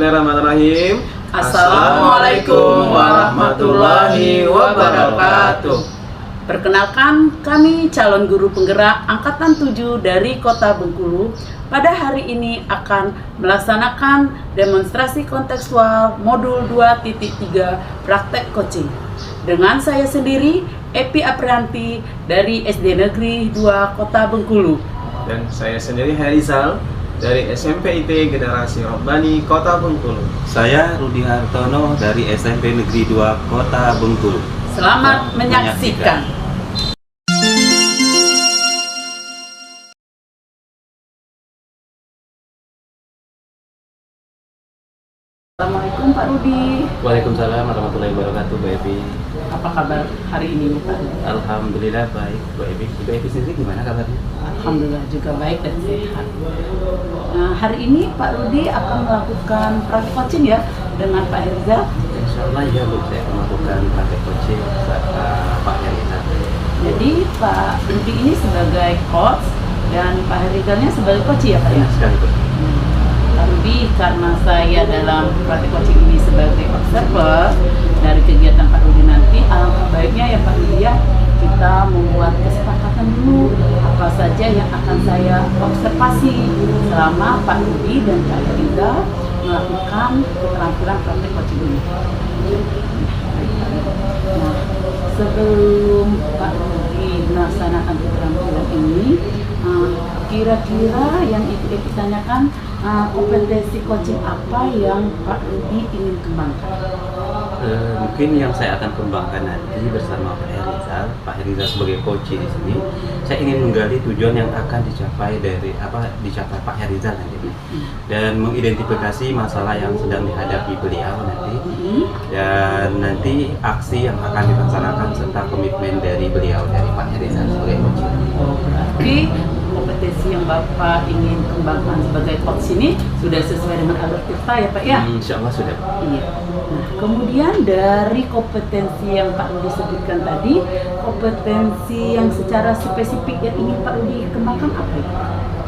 Bismillahirrahmanirrahim. Assalamualaikum warahmatullahi wabarakatuh. Perkenalkan, kami calon guru penggerak Angkatan 7 dari Kota Bengkulu. Pada hari ini akan melaksanakan demonstrasi kontekstual modul 2.3 praktek coaching. Dengan saya sendiri, Epi Aprianti dari SD Negeri 2 Kota Bengkulu. Dan saya sendiri Harizal dari SMP IT Generasi Robbani Kota Bengkulu. Saya Rudi Hartono dari SMP Negeri 2 Kota Bengkulu. Selamat menyaksikan. Assalamualaikum Pak Rudi. Waalaikumsalam warahmatullahi wabarakatuh, Bu Epi. Apa kabar hari ini Pak Rudi? Alhamdulillah baik, Bu Epi. Bu Epi sendiri gimana kabarnya? Alhamdulillah juga baik dan sehat. Nah, hari ini Pak Rudi akan melakukan praktek coaching ya dengan Pak Herizal. Insya Allah ya Bu, saya akan melakukan praktek coaching bersama Pak Herizal. Jadi Pak Rudi ini sebagai coach dan Pak Herizalnya sebagai coach ya Pak ya? Sekali Bu. Pak Rudi, karena saya dalam praktek coaching ini sebagai observer dari kegiatan Pak Rudi nanti, alangkah baiknya ya Pak Rudi ya, kita membuat kesepakatan dulu apa saja yang akan saya observasi selama Pak Rudi dan Pak Herizal melakukan keterampilan praktek coaching ini. Nah, sebelum Pak Rudi melaksanakan keterampilan ini, kira-kira yang Ibu tanyakan, kompetensi coaching apa yang Pak Rudi ingin kembangkan? Mungkin yang saya akan kembangkan nanti bersama Pak Herizal. Pak Herizal sebagai coach di sini, saya ingin menggali tujuan yang akan dicapai Pak Herizal nanti, dan mengidentifikasi masalah yang sedang dihadapi beliau nanti, dan nanti aksi yang akan dilaksanakan serta komitmen dari beliau dari Pak Herizal sebagai coach. Berarti kompetensi yang Bapak ingin kembangkan sebagai coach ini sudah sesuai dengan alur kita ya Pak ya? Insya Allah sudah. Iya. Nah, kemudian dari kompetensi yang Pak Rudi sebutkan tadi, kompetensi yang secara spesifik yang ingin Pak Rudi kembangkan apa ya?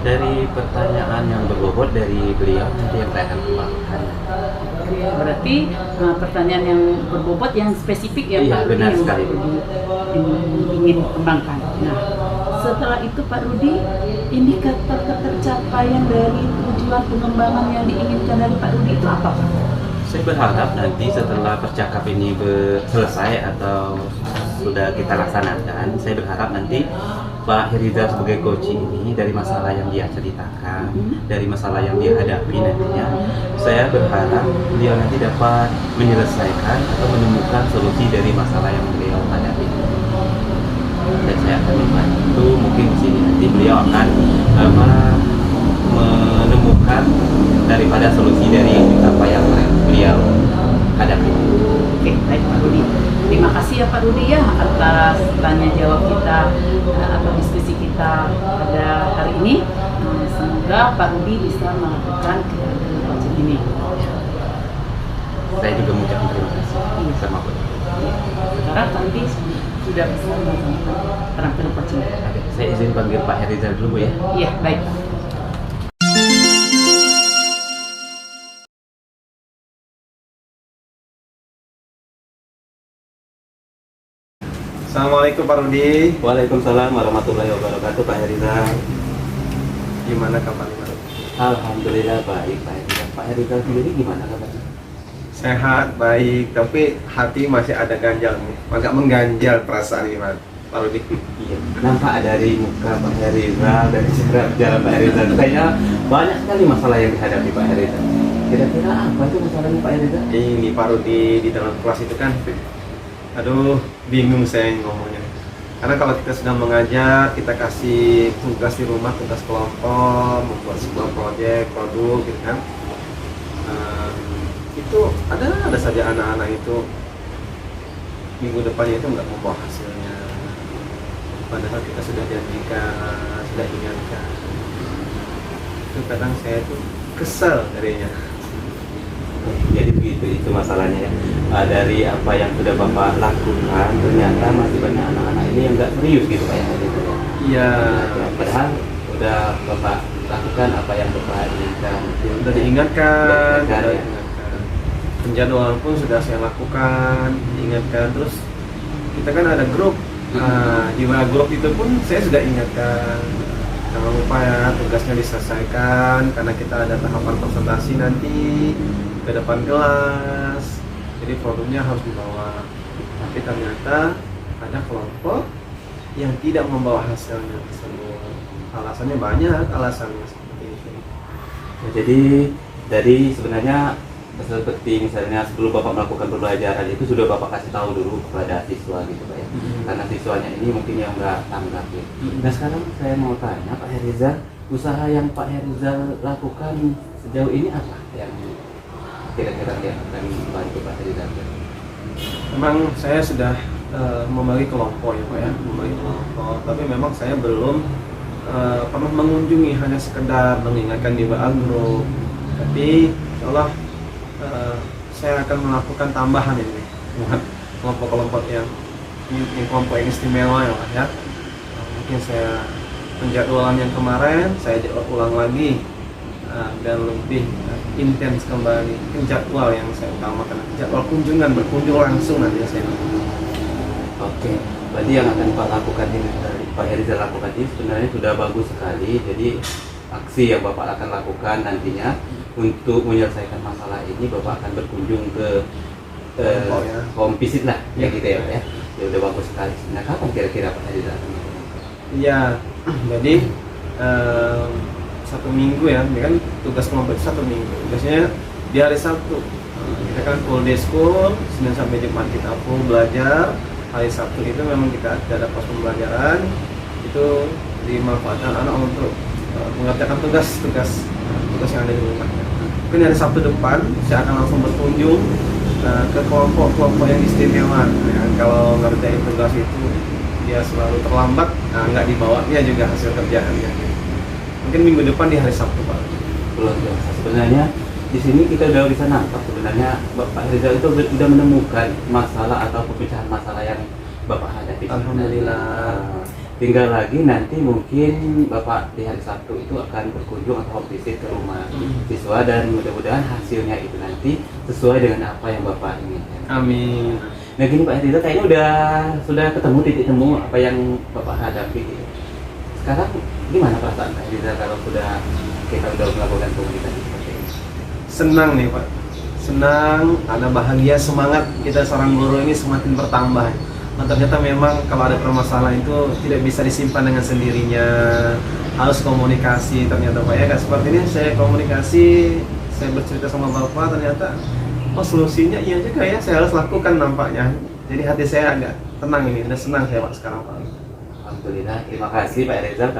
Dari pertanyaan yang berbobot dari beliau nanti yang saya akan kembangkan. Oke, berarti pertanyaan yang berbobot yang spesifik ya Iya, Pak Rudi benar yang sekali. Pak Rudi ingin kembangkan. Nah, setelah itu Pak Rudi, indikator ketercapaian dari tujuan pengembangan yang diinginkan dari Pak Rudi itu apa Pak? Saya berharap nanti setelah percakapan ini selesai atau sudah kita laksanakan, saya berharap nanti Pak Herizal sebagai coach ini dari masalah yang dia ceritakan, dari masalah yang dia hadapi nantinya, saya berharap beliau nanti dapat menyelesaikan atau menemukan solusi dari masalah yang beliau hadapi. Dan saya akan membantu mungkin di sini nanti beliau akan menemukan daripada solusi dari apa yang beliau hadapi. Oke, baik Pak Rudi. Terima kasih ya Pak Rudi ya atas tanya jawab kita atau diskusi kita pada hari ini. Semoga Pak Rudi bisa melakukan keterampilan coaching ini. Saya juga mengucapkan terima kasih sama Bu. Sekarang Pak Rudi sudah bisa melakukan keterampilan coaching. Saya izin panggil Pak Herizal dulu Bu ya. Iya, baik Pak. Assalamualaikum Pak Rudi. Waalaikumsalam warahmatullahi wabarakatuh, Pak Herizal. Gimana kabarnya Pak Rudi? Alhamdulillah baik, Pak Herizal. Pak Herizal sendiri gimana kabarnya? Sehat, baik, tapi hati masih ada ganjal nih. Agak mengganjal perasaan gimana Pak Rudi? Iya, nampak dari muka Pak Herizal, dari cara jalan Pak Herizal, kayaknya banyak sekali masalah yang dihadapi Pak Herizal. Kira-kira apa itu masalahnya Pak Herizal? Ini Pak Rudi di dalam kelas itu kan, aduh bingung saya ngomongnya. Karena kalau kita sedang mengajar, kita kasih tugas di rumah, tugas kelompok, membuat sebuah proyek, produk gitu kan. Itu ada saja anak-anak itu minggu depannya itu nggak membawa hasilnya. Padahal kita sudah janjikan, sudah ingatkan. Itu kadang saya tuh kesel darinya. Jadi begitu itu masalahnya ya. Dari apa yang sudah Bapak lakukan, ternyata masih banyak anak-anak ini yang nggak serius gitu Pak ya. Iya. Padahal udah Bapak lakukan apa yang Bapak inginkan. Sudah diingatkan, Sudah sudah diingatkan, ya. penjadwalan pun sudah saya lakukan, diingatkan. Terus kita kan ada grup, nah, di WA grup itu pun saya sudah ingatkan, jangan lupa ya tugasnya diselesaikan karena kita ada tahapan presentasi nanti ke depan kelas, jadi produknya harus dibawa. Tapi ternyata ada kelompok yang tidak membawa hasilnya tersebut. Alasannya banyak, alasannya seperti itu. Ya, jadi sebenarnya seperti misalnya sebelum Bapak melakukan pembelajaran itu sudah Bapak kasih tahu dulu kepada siswa gitu Pak ya. Karena siswanya ini mungkin yang nggak tanggap ya. Nah sekarang saya mau tanya Pak Herizal, usaha yang Pak Herizal lakukan sejauh ini apa yang kira-kira yang akan membantu Pak Herizal? Memang saya sudah membagi kelompok ya Pak ya, membagi kelompok. Tapi memang saya belum pernah mengunjungi, hanya sekedar mengingatkan di WA group. Tapi insyaallah saya akan melakukan tambahan ini buat kelompok-kelompok yang kelompok yang istimewa ya Pak ya. Mungkin saya penjadwalan yang kemarin saya ulang lagi dan lebih intens kembali. Mungkin jadwal yang saya utamakan, jadwal kunjungan, berkunjung langsung nanti saya lakukan. Oke, berarti yang akan Pak lakukan ini, Pak Herizal lakukan ini sebenarnya sudah bagus sekali. Jadi aksi yang Bapak akan lakukan nantinya untuk menyelesaikan masalah ini, Bapak akan berkunjung ke home visit lah, ya gitu ya Pak ya. Ya udah bagus sekali. Nah kapan kira-kira Pak Herizal akan melakukan? Iya, jadi 1 minggu ya, ini kan tugas kelompok 1 minggu. Biasanya di hari Sabtu kita kan full day school, Senin sampai Jumat kita full belajar. Hari Sabtu itu memang kita ada pos pembelajaran, itu dimanfaatkan anak untuk mengerjakan tugas yang ada di rumah. Mungkin hari Sabtu depan saya akan langsung berkunjung ke kelompok-kelompok yang istimewa. Ya, kalau ngerjain tugas itu dia selalu terlambat, nggak dibawanya juga hasil kerjaannya. Mungkin minggu depan di hari Sabtu Pak. Luar biasa. Sebenarnya di sini kita udah bisa nampak sebenarnya Bapak Herizal itu sudah menemukan masalah atau pemecahan masalah yang Bapak hadapi. Alhamdulillah. Tinggal lagi nanti mungkin Bapak di hari Sabtu itu akan berkunjung atau visit ke rumah siswa dan mudah-mudahan hasilnya itu nanti sesuai dengan apa yang Bapak inginkan. Amin. Nah gini Pak Herizal, kayaknya sudah ketemu titik temu apa yang Bapak hadapi gitu. Sekarang gimana perasaan Pak Herizal kalau kita udah melakukan komunikasi seperti ini? Senang nih Pak, senang, ada bahagia, semangat kita seorang guru ini semakin bertambah. Nah, ternyata memang kalau ada permasalahan itu tidak bisa disimpan dengan sendirinya, harus komunikasi. Ternyata Pak ya, kayak seperti ini saya komunikasi, saya bercerita sama Bapak, ternyata oh solusinya iya juga ya, saya harus lakukan nampaknya. Jadi hati saya agak tenang ini, udah senang saya Pak sekarang Pak. Alhamdulillah, terima kasih Pak Herizal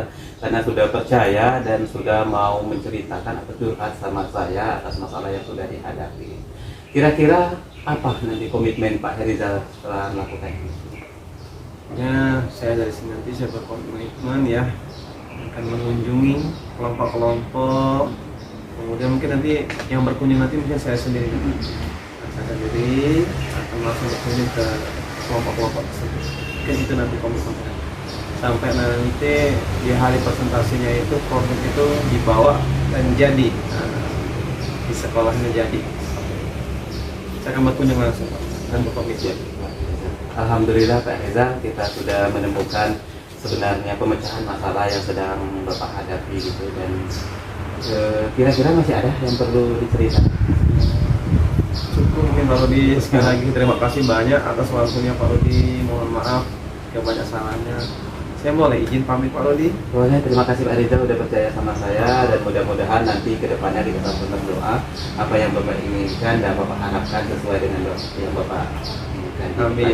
karena sudah percaya dan sudah mau menceritakan atau curhat sama saya atas masalah yang sudah dihadapi. Kira-kira apa nanti komitmen Pak Herizal setelah melakukan ini? Ya, saya dari sini nanti saya berkomitmen ya akan mengunjungi kelompok-kelompok. Kemudian mungkin nanti yang berkunjung nanti mungkin saya sendiri. Saya sendiri akan langsung berkunjung ke kelompok-kelompok tersebut. Mungkin itu nanti komitmen saya. Sampai nanti di hari presentasinya itu produk itu dibawa dan jadi di sekolahnya jadi. Saya akan berkunjung langsung dan berkomitmen. Alhamdulillah Pak Herizal, kita sudah menemukan sebenarnya pemecahan masalah yang sedang Bapak hadapi gitu, dan kira-kira masih ada yang perlu diceritakan? Cukup mungkin Pak Rudi, sekali lagi terima kasih banyak atas waktunya Pak Rudi, mohon maaf ya banyak salahnya. Saya boleh izin pamit Pak Rudi? Boleh, terima kasih Pak Herizal sudah percaya sama saya, dan mudah-mudahan nanti ke depannya kita sama berdoa apa yang Bapak inginkan dan Bapak harapkan sesuai dengan doa yang Bapak inginkan. Amin.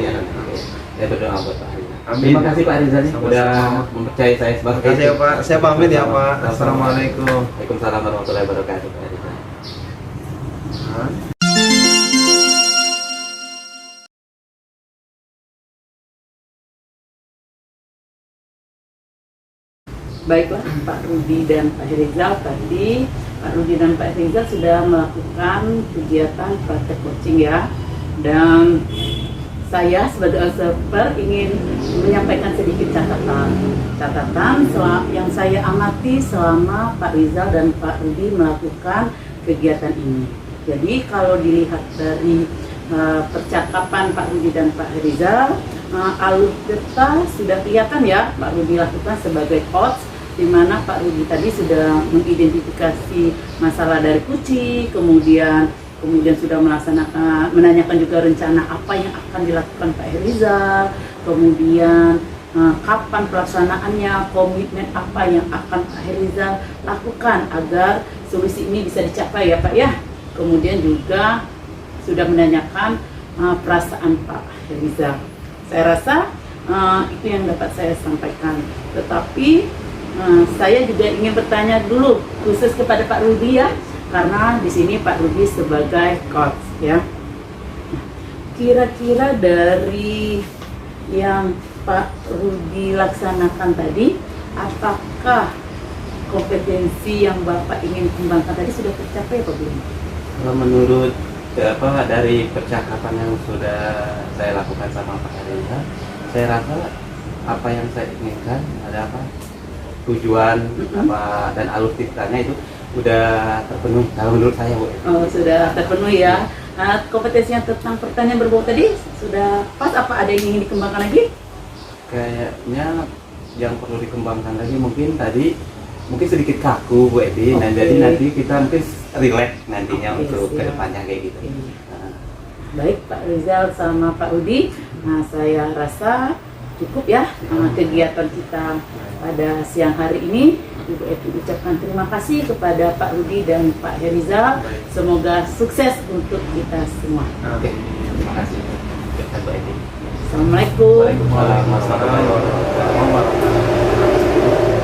Saya berdoa buat Pak Herizal. Amin. Terima kasih Pak Herizal Sama-sama. sudah mempercayai saya sebagai. Terima kasih ya Pak, saya pamit ya Pak. Assalamualaikum. Waalaikumsalam warahmatullahi wabarakatuh Pak Herizal. Hah? Baiklah Pak Rudi dan Pak Herizal, tadi Pak Rudi dan Pak Herizal sudah melakukan kegiatan praktek coaching ya, dan saya sebagai observer ingin menyampaikan sedikit catatan yang saya amati selama Pak Rizal dan Pak Rudi melakukan kegiatan ini. Jadi kalau dilihat dari percakapan Pak Rudi dan Pak Rizal, alur kita sudah kelihatan ya Pak Rudi lakukan sebagai coach, di mana Pak Rudi tadi sudah mengidentifikasi masalah dari Kuci, kemudian sudah menanyakan juga rencana apa yang akan dilakukan Pak Rizal, kemudian kapan pelaksanaannya, komitmen apa yang akan Pak Rizal lakukan agar solusi ini bisa dicapai ya Pak ya. Kemudian juga sudah menanyakan perasaan Pak Rizal. Saya rasa itu yang dapat saya sampaikan. Tetapi saya juga ingin bertanya dulu khusus kepada Pak Rudi ya, karena di sini Pak Rudi sebagai coach ya. Kira-kira dari yang Pak Rudi laksanakan tadi, apakah kompetensi yang Bapak ingin kembangkan tadi sudah tercapai atau belum? Kalau menurut dari percakapan yang sudah saya lakukan sama Pak Rizal, saya rasa apa yang saya inginkan ada tujuan dan alur ceritanya itu udah terpenuhi kalau menurut saya Bu. Oh, sudah terpenuhi ya. Kompetensi yang tentang pertanyaan berbau tadi sudah pas, apa ada yang ingin dikembangkan lagi? Kayaknya yang perlu dikembangkan lagi mungkin sedikit kaku Bu Edi. Nah, jadi nanti kita mungkin relax nantinya untuk kedepannya kayak gitu. Baik Pak Rizal sama Pak Rudi, saya rasa cukup ya kegiatan kita pada siang hari ini. Ibu Edi ucapkan terima kasih kepada Pak Rudi dan Pak Rizal. Semoga sukses untuk kita semua. Oke, terima kasih Bu Edi. Assalamualaikum. Waalaikumsalam warahmatullahi wabarakatuh.